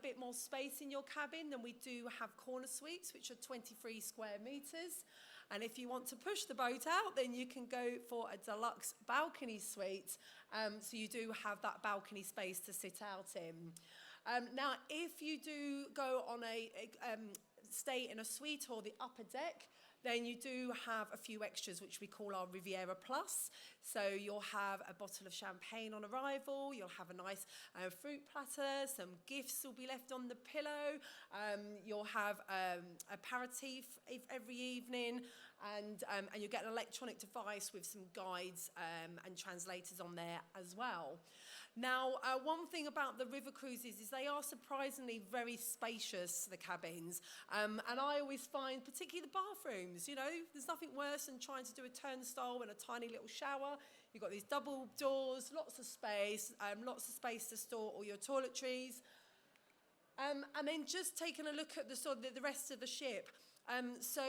bit more space in your cabin, then we do have corner suites, which are 23 square metres. And if you want to push the boat out, then you can go for a deluxe balcony suite. So you do have that balcony space to sit out in. Now, if you do go on stay in a suite or the upper deck, then you do have a few extras, which we call our Riviera Plus. So you'll have a bottle of champagne on arrival, you'll have a nice fruit platter, some gifts will be left on the pillow, you'll have aperitif every evening, and you'll get an electronic device with some guides and translators on there as well. Now, one thing about the river cruises is they are surprisingly very spacious, the cabins. And I always find, particularly the bathrooms, you know, there's nothing worse than trying to do a turnstile and a tiny little shower. You've got these double doors, lots of space to store all your toiletries. And then just taking a look at the rest of the ship. So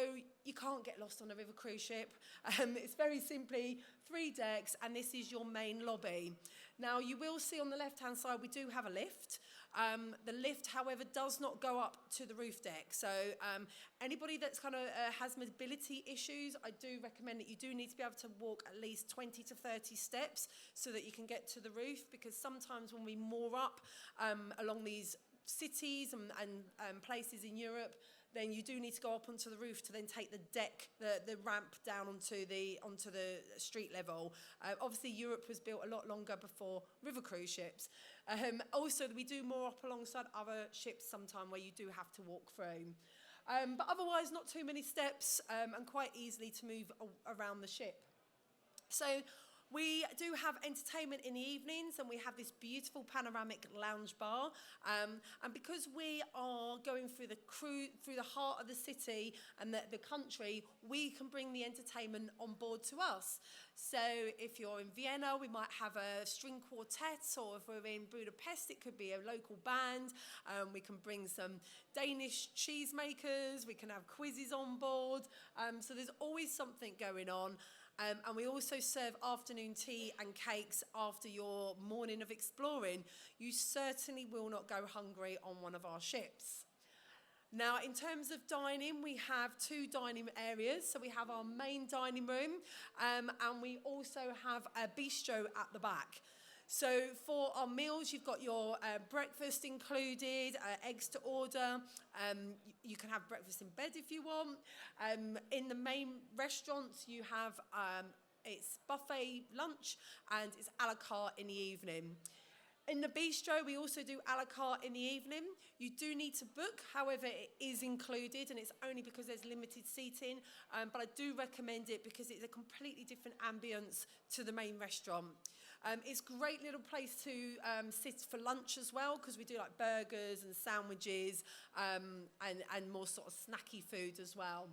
you can't get lost on a river cruise ship. It's very simply 3 decks, and this is your main lobby. Now, you will see on the left-hand side, we do have a lift. The lift, however, does not go up to the roof deck. So anybody that's kind of has mobility issues, I do recommend that you do need to be able to walk at least 20 to 30 steps so that you can get to the roof, because sometimes when we moor up along these cities and places in Europe, then you do need to go up onto the roof to then take the deck, the ramp down onto the street level. Obviously, Europe was built a lot longer before river cruise ships. Also, we do moor up alongside other ships sometime where you do have to walk through. But otherwise, not too many steps and quite easily to move around the ship. So we do have entertainment in the evenings, and we have this beautiful panoramic lounge bar. And because we are going through the heart of the city and the country, we can bring the entertainment on board to us. So if you're in Vienna, we might have a string quartet, or if we're in Budapest, it could be a local band. We can bring some Danish cheesemakers. We can have quizzes on board. So there's always something going on. And we also serve afternoon tea and cakes after your morning of exploring. You certainly will not go hungry on one of our ships. Now, in terms of dining, we have 2 dining areas. So we have our main dining room, and we also have a bistro at the back. So for our meals, you've got your breakfast included, eggs to order. You can have breakfast in bed if you want. In the main restaurants, you have it's buffet lunch, and it's a la carte in the evening. In the bistro, we also do a la carte in the evening. You do need to book, however, it is included, and it's only because there's limited seating. But I do recommend it because it's a completely different ambience to the main restaurant. It's a great little place to sit for lunch as well, because we do like burgers and sandwiches and more sort of snacky food as well.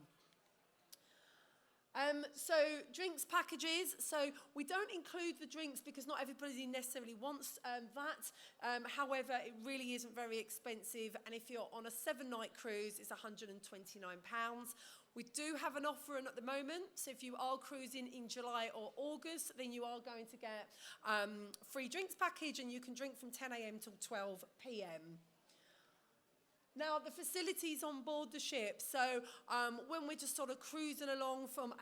So drinks packages, so we don't include the drinks because not everybody necessarily wants that. However, it really isn't very expensive, and if you're on a 7-night cruise, it's £129. We do have an offer at the moment, so if you are cruising in July or August, then you are going to get free drinks package, and you can drink from 10 a.m. till 12 p.m. Now, the facilities on board the ship, so when we're just sort of cruising along from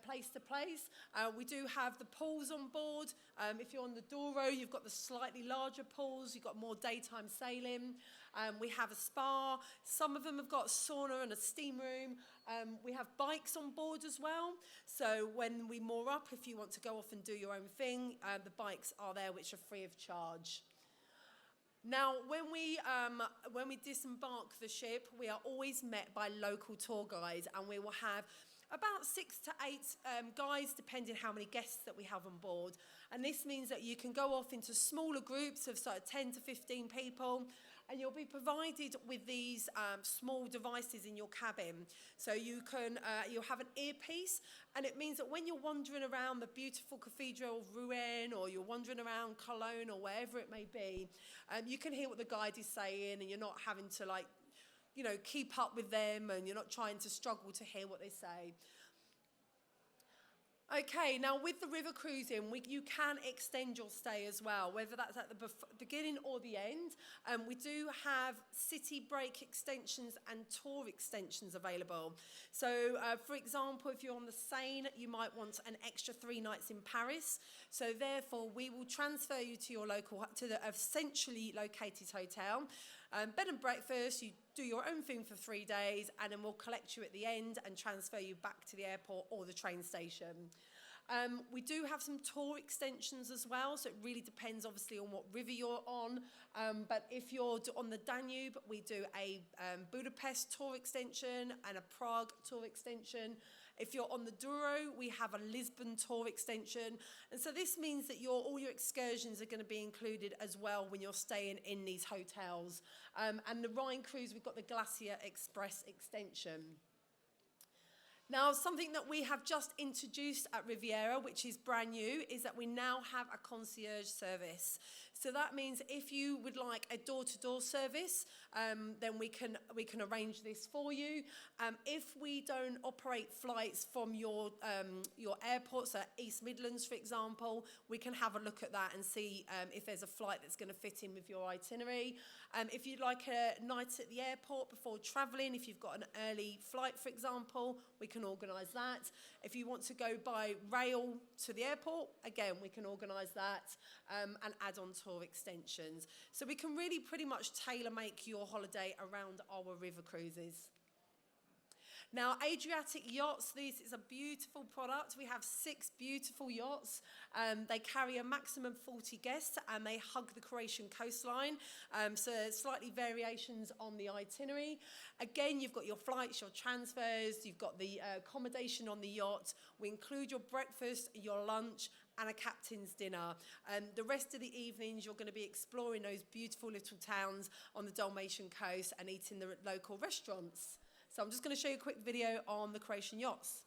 place to place, we do have the pools on board. If you're on the Douro, you've got the slightly larger pools, you've got more daytime sailing. We have a spa. Some of them have got a sauna and a steam room. We have bikes on board as well. So when we moor up, if you want to go off and do your own thing, the bikes are there, which are free of charge. Now, when we disembark the ship, we are always met by local tour guides, and we will have about 6 to 8 guides, depending how many guests that we have on board. And this means that you can go off into smaller groups of sort of 10 to 15 people, and you'll be provided with these small devices in your cabin. So you'll have an earpiece, and it means that when you're wandering around the beautiful Cathedral of Rouen, or you're wandering around Cologne, or wherever it may be, you can hear what the guide is saying, and you're not having to keep up with them, and you're not trying to struggle to hear what they say. Okay, now with the river cruising, you can extend your stay as well, whether that's at the beginning or the end. We do have city break extensions and tour extensions available. So, for example, if you're on the Seine, you might want an extra 3 nights in Paris. So, therefore, we will transfer you to your local, to the centrally located hotel. Bed and breakfast, you do your own thing for 3 days, and then we'll collect you at the end and transfer you back to the airport or the train station. We do have some tour extensions as well, so it really depends obviously on what river you're on. But if you're on the Danube, we do a Budapest tour extension and a Prague tour extension. If you're on the Douro, we have a Lisbon tour extension. And so this means that all your excursions are going to be included as well when you're staying in these hotels. And the Rhine cruise, we've got the Glacier Express extension. Now, something that we have just introduced at Riviera, which is brand new, is that we now have a concierge service. So that means if you would like a door-to-door service, then we can arrange this for you. If we don't operate flights from your airports, so East Midlands, for example, we can have a look at that and see if there's a flight that's going to fit in with your itinerary. If you'd like a night at the airport before travelling, if you've got an early flight, for example, we can organise that. If you want to go by rail to the airport, again, we can organise that and add on tour extensions. So we can really pretty much tailor-make your holiday around our river cruises. Now, Adriatic Yachts, this is a beautiful product. We have 6 beautiful yachts. They carry a maximum 40 guests and they hug the Croatian coastline. So slightly variations on the itinerary. Again, you've got your flights, your transfers, you've got the accommodation on the yacht. We include your breakfast, your lunch, and a captain's dinner. The rest of the evenings, you're going to be exploring those beautiful little towns on the Dalmatian coast and eating the local restaurants. So I'm just going to show you a quick video on the Croatian yachts.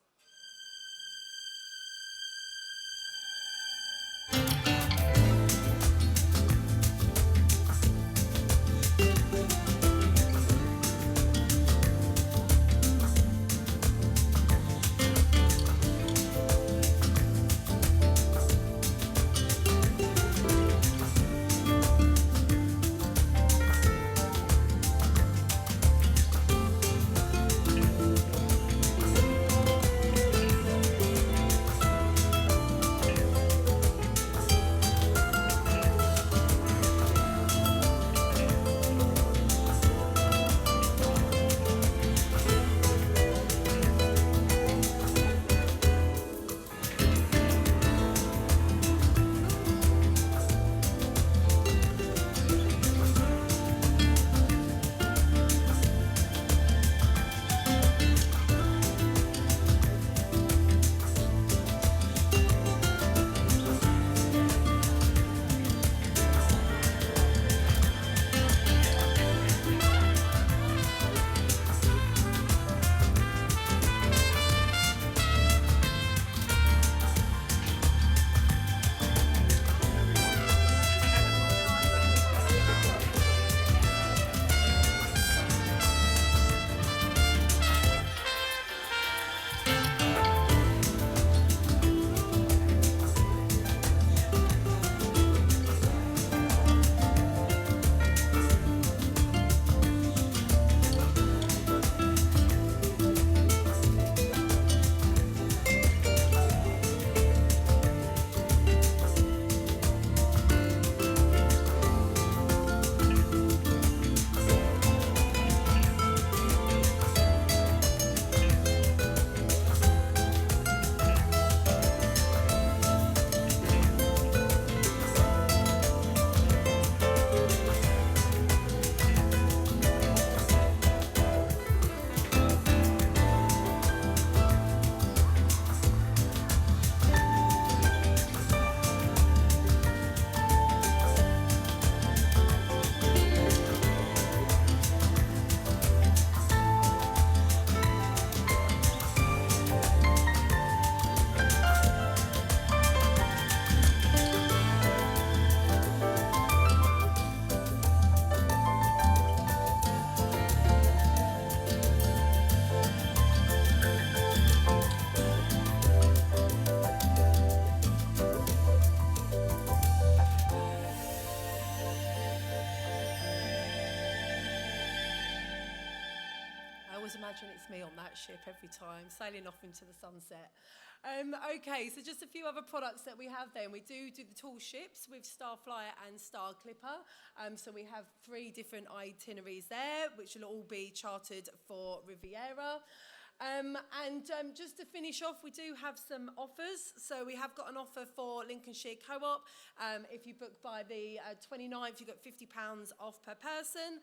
always imagine it's me on that ship every time, sailing off into the sunset. Okay, so just a few other products that we have then. We do the tall ships with Star Flyer and Star Clipper. So we have 3 different itineraries there, which will all be chartered for Riviera. Just to finish off, we do have some offers. So we have got an offer for Lincolnshire Co-op. If you book by the 29th, you've got £50 off per person.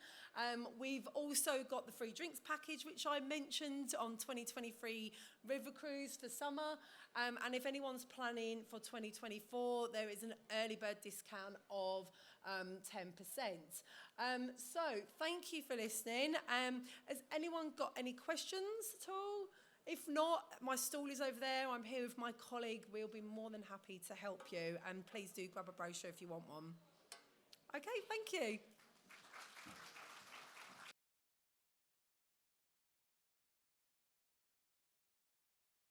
We've also got the free drinks package, which I mentioned on 2023 River Cruise for summer. And if anyone's planning for 2024, there is an early bird discount of 10%. So thank you for listening. Has anyone got any questions at all? If not, my stall is over there. I'm here with my colleague. We'll be more than happy to help you. And please do grab a brochure if you want one. Okay, thank you.